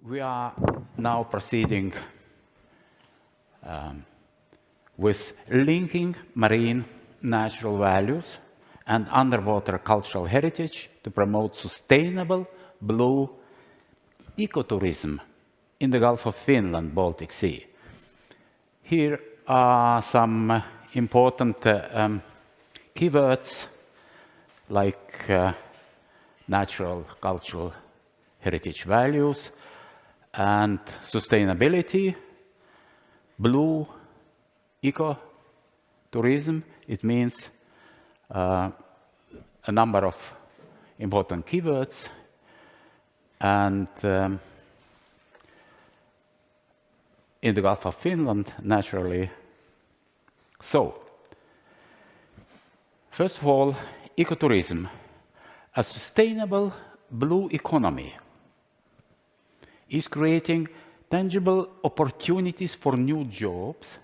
We are now proceeding with linking marine natural values and underwater cultural heritage to promote sustainable blue ecotourism in the Gulf of Finland, Baltic Sea. Here are some important keywords like natural cultural heritage values and sustainability, blue ecotourism. It means a number of important keywords, and in the Gulf of Finland, naturally. So, first of all, ecotourism, a sustainable blue economy, is creating tangible opportunities for new jobs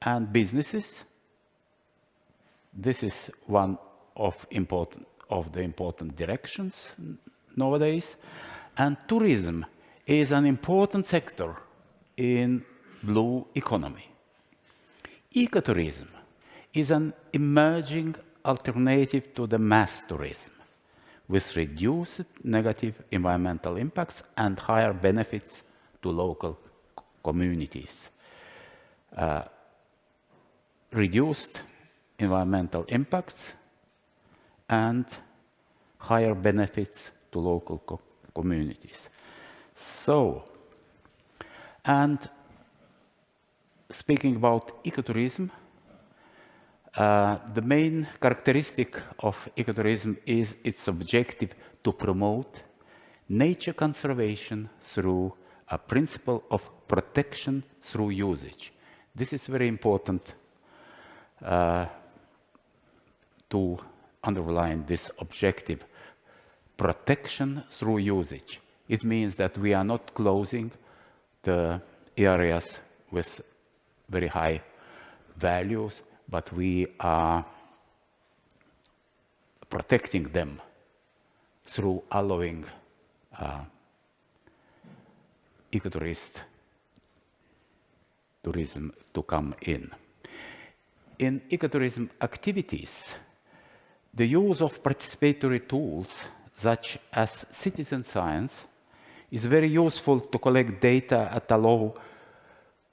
and businesses. This is one of the important directions nowadays. And tourism is an important sector in blue economy. Ecotourism is an emerging alternative to the mass tourism, with reduced negative environmental impacts and higher benefits to local communities. Reduced environmental impacts and higher benefits to local communities. So, and speaking about ecotourism, the main characteristic of ecotourism is its objective to promote nature conservation through a principle of protection through usage. This is very important to underline this objective, protection through usage. It means that we are not closing the areas with very high values, but we are protecting them through allowing ecotourism to come in. In ecotourism activities, the use of participatory tools such as citizen science is very useful to collect data at a low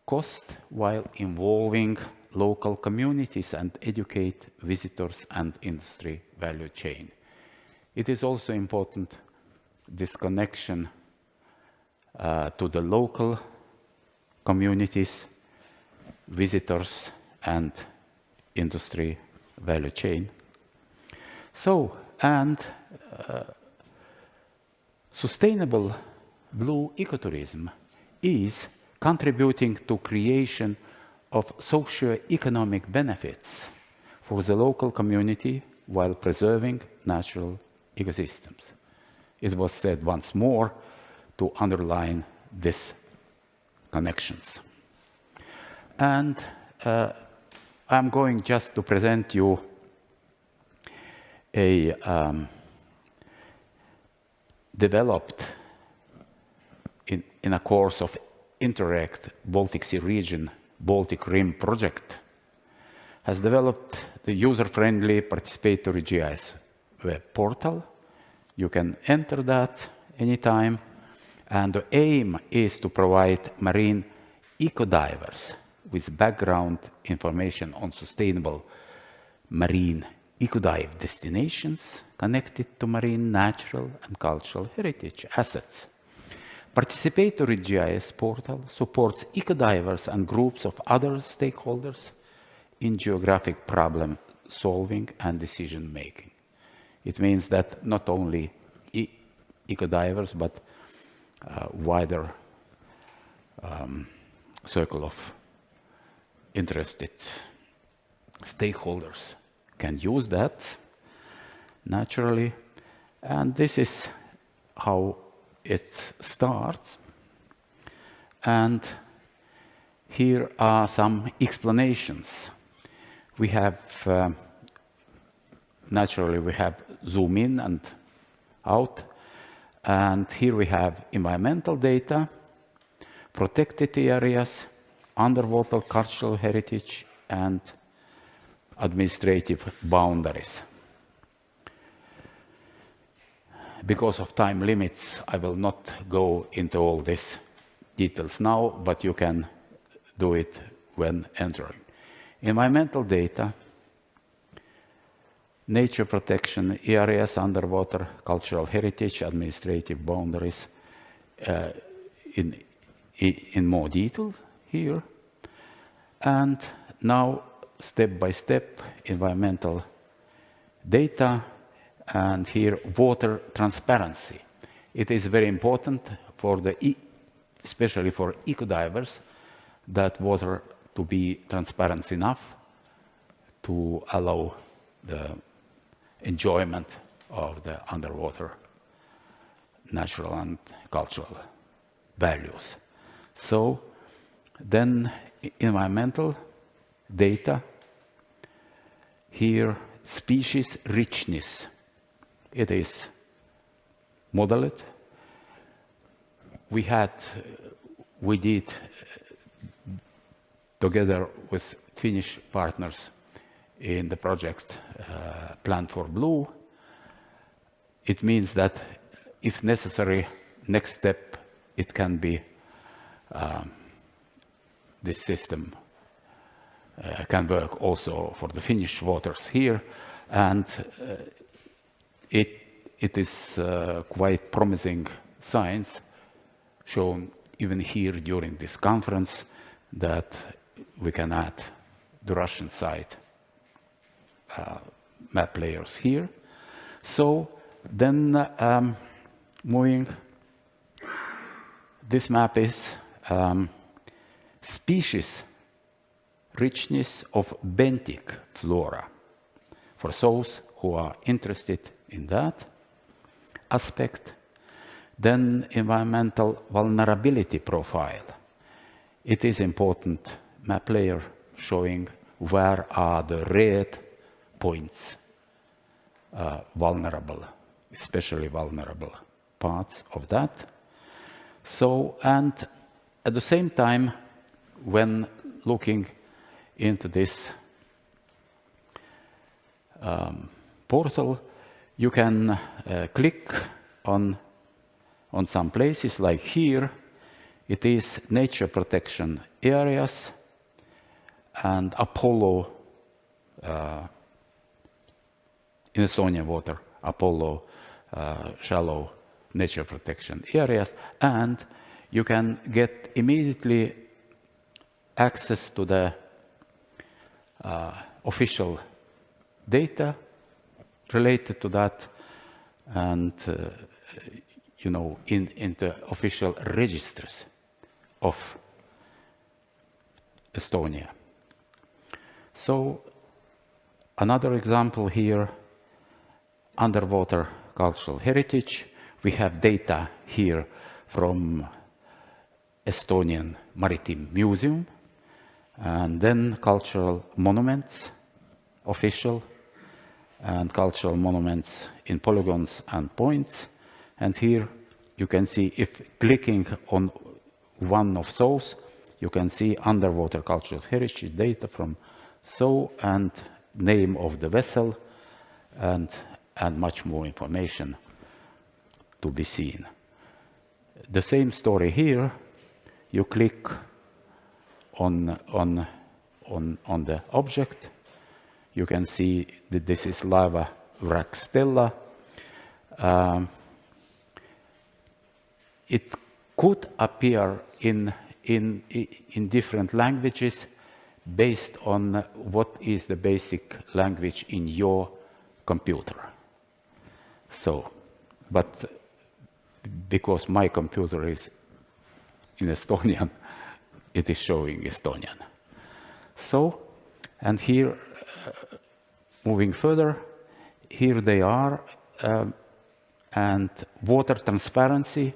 cost while involving local communities and educate visitors and industry value chain. It is also important, this connection to the local communities, visitors and industry value chain. So, and sustainable blue ecotourism is contributing to creation of socio-economic benefits for the local community while preserving natural ecosystems. It was said once more to underline these connections. And I'm going just to present you a developed in a course of Interact Baltic Sea Region Baltic Rim project, has developed the user-friendly participatory GIS web portal. You can enter that anytime, and the aim is to provide marine eco-divers with background information on sustainable marine eco-dive destinations connected to marine natural and cultural heritage assets. Participatory GIS portal supports eco-divers and groups of other stakeholders in geographic problem solving and decision making. It means that not only eco-divers, but wider circle of interested stakeholders can use that naturally. And this is how it starts. And here are some explanations. We have, naturally, we have zoom in and out. And here we have environmental data protected areas, underwater cultural heritage, and administrative boundaries. Because of time limits, I will not go into all these details now, but you can do it when entering. Environmental data, nature protection areas, underwater cultural heritage, administrative boundaries in more detail here. And now, step by step, environmental data, and here, water transparency. It is very important for especially for eco-divers, that water to be transparent enough to allow the enjoyment of the underwater natural and cultural values. So then environmental data, here species richness. It is modeled. We did together with Finnish partners in the project Plan for Blue. It means that if necessary, next step, it can be this system can work also for the Finnish waters here, and it is quite promising signs shown even here during this conference that we can add the Russian side map layers here. So then moving, this map is species richness of benthic flora. For those who are interested in that aspect, then environmental vulnerability profile. It is important map layer showing where are the red points vulnerable, especially vulnerable parts of that. So, and at the same time, when looking into this portal, you can click on some places, like here. It is nature protection areas and Apollo in Estonian water, Apollo shallow nature protection areas, and you can get immediately access to the official data related to that, and you know, in the official registers of Estonia. So another example here, underwater cultural heritage. We have data here from Estonian Maritime Museum, and then cultural monuments, official, and cultural monuments in polygons and points. And here you can see, if clicking on one of those, you can see underwater cultural heritage data from so, and name of the vessel, and much more information to be seen. The same story here. You click on the object. You can see that this is lava wreck Stella. It could appear in different languages based on what is the basic language in your computer. So, but because my computer is in Estonian, it is showing Estonian. So, and here, moving further, here they are, and water transparency,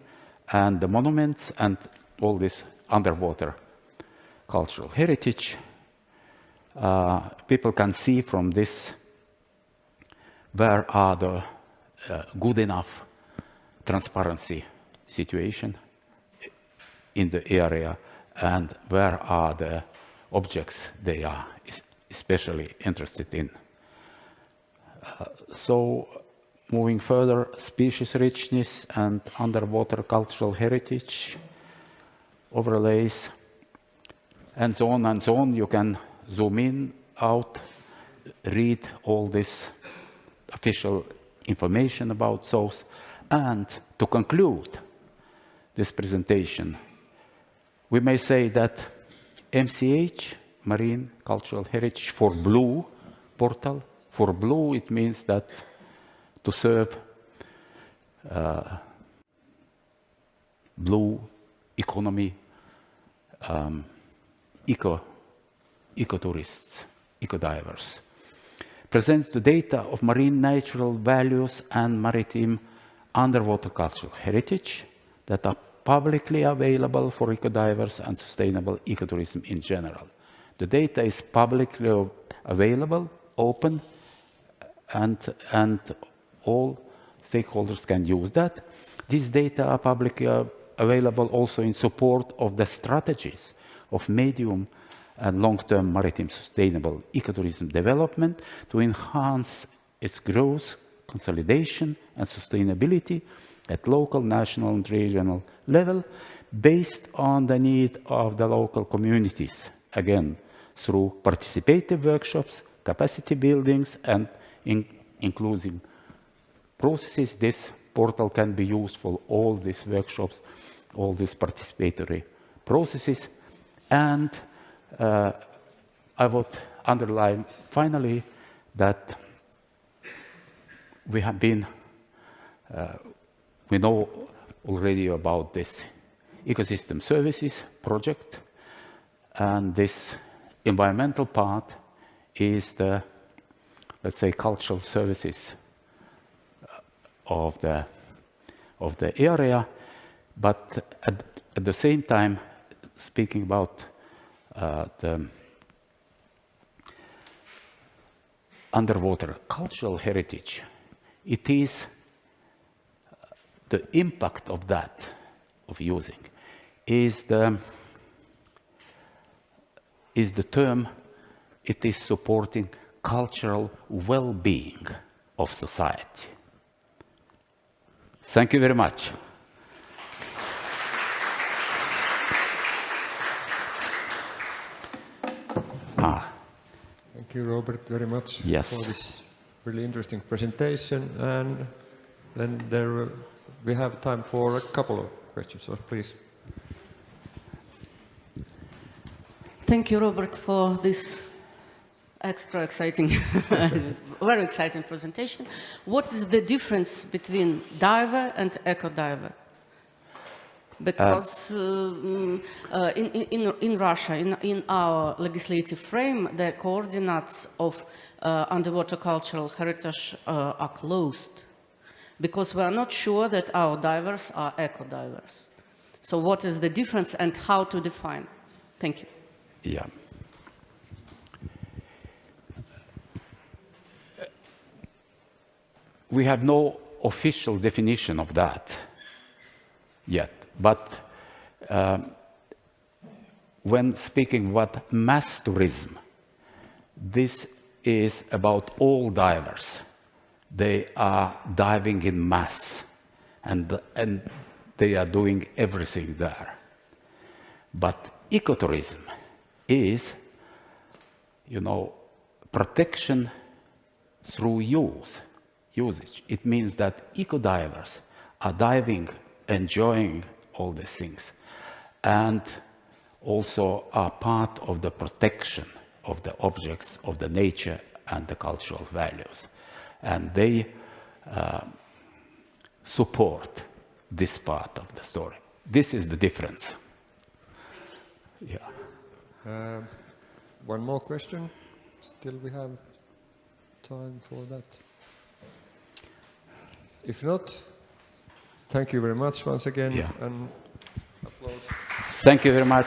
and the monuments, and all this underwater cultural heritage. People can see from this where are the good enough transparency situation in the area and where are the objects they are especially interested in. So moving further, species richness and underwater cultural heritage, overlays, and so on and so on. You can zoom in, out, read all this official information about those. And to conclude this presentation, we may say that MCH, Marine Cultural Heritage for Blue portal. For blue, it means that to serve blue economy, eco-tourists, eco-divers. Presents the data of marine natural values and maritime underwater cultural heritage that are publicly available for eco-divers and sustainable ecotourism in general. The data is publicly available, open, and all stakeholders can use that. These data are publicly available also in support of the strategies of medium and long-term maritime sustainable ecotourism development to enhance its growth, consolidation, and sustainability at local, national, and regional level based on the need of the local communities, again, through participative workshops, capacity buildings, and inclusive processes. This portal can be used for all these workshops, all these participatory processes. And I would underline finally that we have been, we know already about this ecosystem services project, and this environmental part is the, let's say, cultural services of the area, but at the same time, speaking about the underwater cultural heritage, it is the impact of that, of using, is the term, it is supporting cultural well-being of society. Thank you very much. Thank you, Robert, very much for this really interesting presentation. And then we have time for a couple of questions, so please. Thank you, Robert, for this extra exciting, very exciting presentation. What is the difference between diver and eco-diver? Because in Russia, in our legislative frame, the coordinates of underwater cultural heritage are closed, because we are not sure that our divers are eco-divers. So what is the difference and how to define? Thank you. Yeah. We have no official definition of that yet, but when speaking about mass tourism, this is about all divers. They are diving in mass, and they are doing everything there. But ecotourism is, protection through usage. It means that eco-divers are diving, enjoying all these things, and also are part of the protection of the objects, of the nature and the cultural values. And they support this part of the story. This is the difference. Yeah. One more question. Still we have time for that. If not, thank you very much once again, and applause. Thank you very much.